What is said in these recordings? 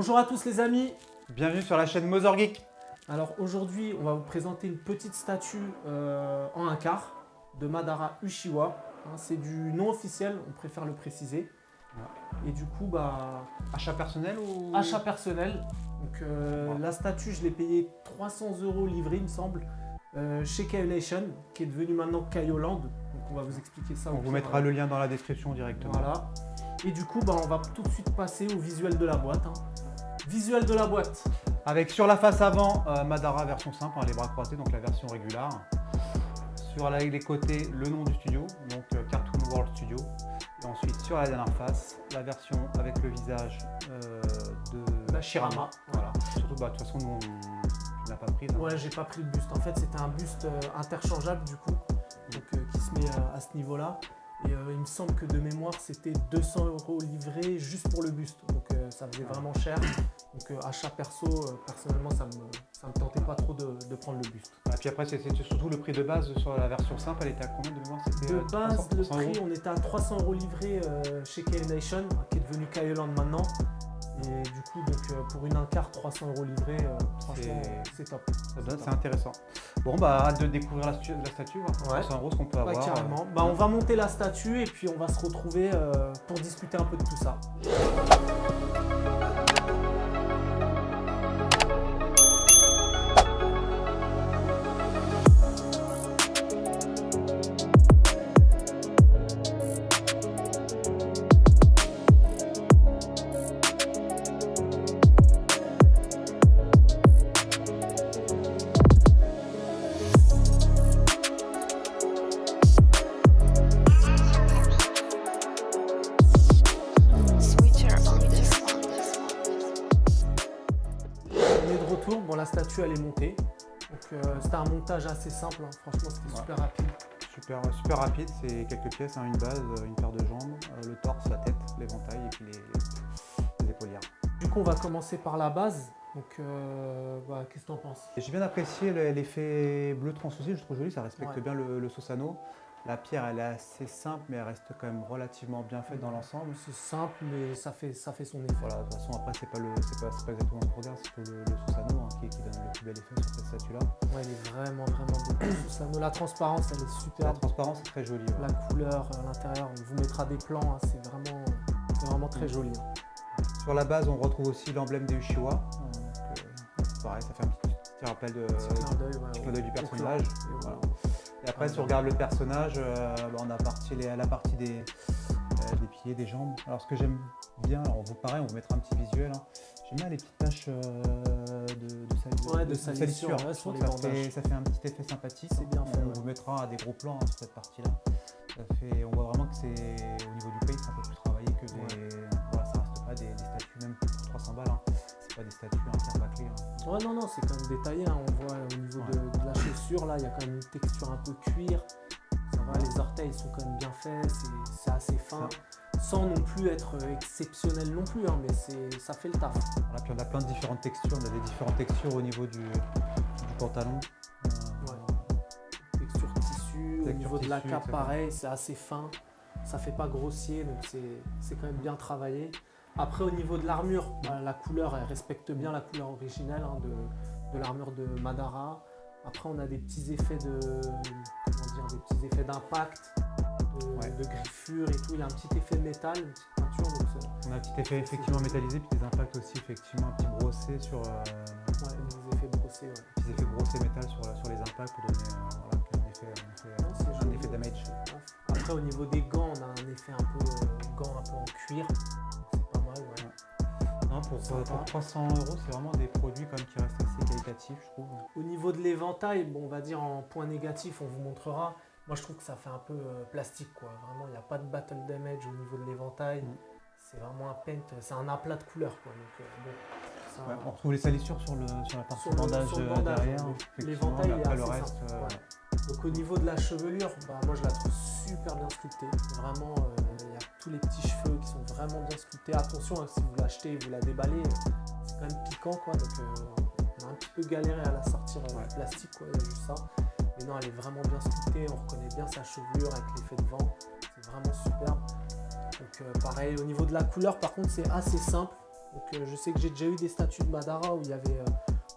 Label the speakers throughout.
Speaker 1: Bonjour à tous les amis.
Speaker 2: Bienvenue sur la chaîne Mother Geek.
Speaker 1: Alors aujourd'hui, on va vous présenter une petite statue en un quart de Madara Uchiwa. C'est du non officiel, on préfère le préciser. Et du coup,
Speaker 2: Achat personnel ou
Speaker 1: achat personnel. Donc la statue, je l'ai payée 300 € livré, il me semble, chez K-Nation, qui est devenu maintenant Kaioland. Donc on va vous expliquer ça.
Speaker 2: On vous mettra le lien dans la description directement.
Speaker 1: Voilà. Et du coup, on va tout de suite passer au visuel de la boîte. Visuel de la boîte.
Speaker 2: Avec sur la face avant, Madara version simple, les bras croisés, donc la version régulière. Sur les côtés, le nom du studio, donc Cartoon World Studio. Et ensuite, sur la dernière face, la version avec le visage de Shirama. Voilà. Surtout, de toute façon, nous, tu n'as pas pris.
Speaker 1: Ouais, j'ai pas pris le buste. En fait, c'était un buste interchangeable, du coup, donc, qui se met à ce niveau-là. Et il me semble que de mémoire, c'était 200 € livré juste pour le buste. Donc ça faisait vraiment cher. Donc achat perso, personnellement, ça me tentait pas trop de prendre le buste.
Speaker 2: Et puis après, c'était surtout le prix de base sur la version simple. Elle était à combien de mémoire?
Speaker 1: De base, le prix, on était à 300 € livré chez K-Nation, qui est devenu Kaioland maintenant. Et du coup, donc, pour une un quart, 300 € livré, franchement, c'est top.
Speaker 2: C'est intéressant. Bon, hâte de découvrir la statue. 300 € ce qu'on peut avoir.
Speaker 1: Carrément. On va monter la statue et puis on va se retrouver pour discuter un peu de tout ça. Bon, la statue elle est montée, donc c'était un montage assez simple, franchement c'était super rapide.
Speaker 2: Super rapide, c'est quelques pièces, une base, une paire de jambes, le torse, la tête, l'éventail et puis les épaulières.
Speaker 1: Du coup on va commencer par la base, donc qu'est-ce que tu en penses?
Speaker 2: J'ai bien apprécié l'effet bleu translucide, je trouve joli, ça respecte bien le Susanoo. La pierre elle est assez simple mais elle reste quand même relativement bien faite dans l'ensemble.
Speaker 1: C'est simple mais ça fait son effet.
Speaker 2: Voilà, de toute façon après c'est pas exactement ce qu'on regarde, c'est plutôt le Susanoo qui donne le plus bel effet sur cette statue là.
Speaker 1: Ouais, il est vraiment beau le Susanoo. La transparence elle est super.
Speaker 2: La transparence est très jolie.
Speaker 1: La couleur à l'intérieur, on vous mettra des plans, c'est vraiment très joli.
Speaker 2: Sur la base on retrouve aussi l'emblème des Uchiwa. Pareil, ça fait un petit rappel petit clin d'œil du personnage. Et après, si on regarde le personnage, on a la partie des pieds, des jambes. Alors, ce que j'aime bien, on vous mettra un petit visuel. J'aime bien les petites taches de salissure.
Speaker 1: Sur les
Speaker 2: bandages. Ça fait un petit effet sympathique.
Speaker 1: C'est bien fait.
Speaker 2: On vous mettra des gros plans sur cette partie-là. On voit vraiment que c'est au niveau du paint, c'est un peu plus travaillé que ça reste pas des statues, même pour 300 balles. C'est pas des statues un quart bâclé.
Speaker 1: Ouais, non, c'est quand même détaillé. On voit au niveau de la chaussure, là, il y a quand même une texture un peu cuir. Ça va, les orteils sont quand même bien faits, c'est assez fin. Sans non plus être exceptionnel non plus, mais ça fait le taf.
Speaker 2: Voilà, puis on a plein de différentes textures. On a des différentes textures au niveau du pantalon.
Speaker 1: Texture tissu, au niveau de la cape, pareil, c'est assez fin. Ça fait pas grossier, donc c'est quand même bien travaillé. Après, au niveau de l'armure, la couleur, elle respecte bien la couleur originelle de l'armure de Madara. Après, on a des petits effets d'impact, de griffure et tout. Il y a un petit effet de métal, une petite peinture.
Speaker 2: On a un petit effet effectivement métallisé, puis des impacts aussi, effectivement, un petit brossé sur...
Speaker 1: des effets brossés,
Speaker 2: Des effets brossés métal sur les impacts pour donner un effet damage.
Speaker 1: Après, au niveau des gants, on a un effet un peu en cuir.
Speaker 2: Pour 300 €, c'est vraiment des produits quand même qui restent assez qualitatifs, je trouve.
Speaker 1: Au niveau de l'éventail, on va dire en point négatif, on vous montrera. Moi, je trouve que ça fait un peu plastique, quoi. Vraiment, il n'y a pas de battle damage au niveau de l'éventail. C'est vraiment un paint, c'est un aplat de couleurs, quoi. Donc,
Speaker 2: on retrouve les salissures sur la partie bandage derrière.
Speaker 1: L'éventail est assez simple. Donc au niveau de la chevelure, moi je la trouve super bien sculptée. Vraiment, il y a tous les petits cheveux qui sont vraiment bien sculptés. Attention, si vous l'achetez, vous la déballez, c'est quand même piquant, quoi. Donc on a un petit peu galéré à la sortir du plastique, quoi. Il y a juste ça. Mais non, elle est vraiment bien sculptée. On reconnaît bien sa chevelure avec l'effet de vent. C'est vraiment superbe. Donc pareil, au niveau de la couleur, par contre, c'est assez simple. Donc je sais que j'ai déjà eu des statues de Madara où il y avait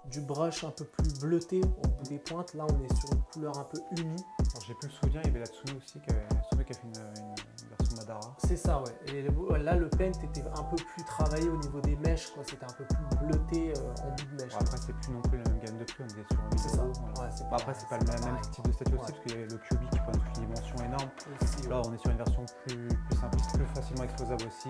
Speaker 1: du brush un peu plus bleuté au bout des pointes. Là, on est sur une couleur un peu unie.
Speaker 2: Alors, j'ai plus le souvenir, il y avait la Tsuno aussi, qui a fait une version Madara.
Speaker 1: C'est ça, ouais. Et là, le paint était un peu plus travaillé au niveau des mèches, quoi. C'était un peu plus bleuté en bout de mèche.
Speaker 2: Bon, après, c'est plus non plus la même gamme de prix, on était sur 1000
Speaker 1: C'est ça.
Speaker 2: euros. Voilà.
Speaker 1: Ouais,
Speaker 2: Après, c'est pas le même type de statue aussi, parce qu'il y avait le cubique qui prend une dimension énorme.
Speaker 1: Aussi,
Speaker 2: là, on est sur une version plus simpliste, plus facilement exposable aussi.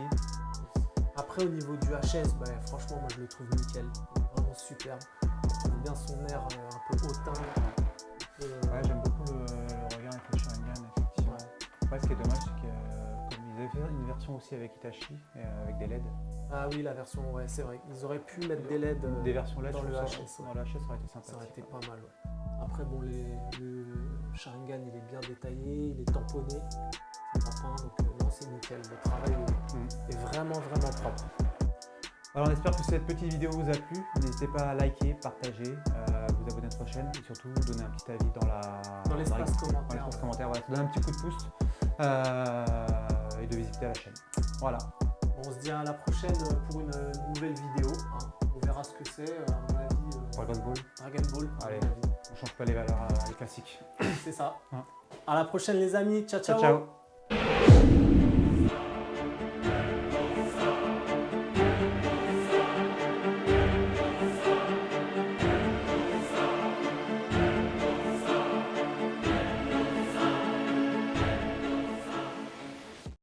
Speaker 1: Après, au niveau du HS, franchement, moi je le trouve nickel. Il est vraiment superbe. On trouve bien son air un peu hautain.
Speaker 2: Ouais, j'aime beaucoup le regard avec le Sharingan, effectivement. Ouais. Après, ce qui est dommage, c'est qu'ils avaient fait une version aussi avec Itachi, avec des LED.
Speaker 1: Ah oui, la version, ouais, c'est vrai. Ils auraient pu mettre des LED,
Speaker 2: des versions LED
Speaker 1: dans le HS.
Speaker 2: Dans le HS, ça aurait été sympa.
Speaker 1: Ça aurait été pas mal, ouais. Après, bon, le Sharingan, il est bien détaillé, il est tamponné. C'est pas peint, donc non, c'est nickel. Le travail est vraiment, vraiment propre.
Speaker 2: Alors on espère que cette petite vidéo vous a plu. N'hésitez pas à liker, partager, vous abonner à notre chaîne et surtout donner un petit avis dans
Speaker 1: l'espace commentaire.
Speaker 2: Voilà, donner un petit coup de pouce et de visiter la chaîne. Voilà.
Speaker 1: On se dit à la prochaine pour une nouvelle vidéo. On verra ce que c'est, à mon avis.
Speaker 2: Dragon Ball.
Speaker 1: Dragon Ball.
Speaker 2: Allez, on change pas les valeurs les classiques.
Speaker 1: C'est ça. À la prochaine les amis. Ciao, ciao.
Speaker 2: Ciao.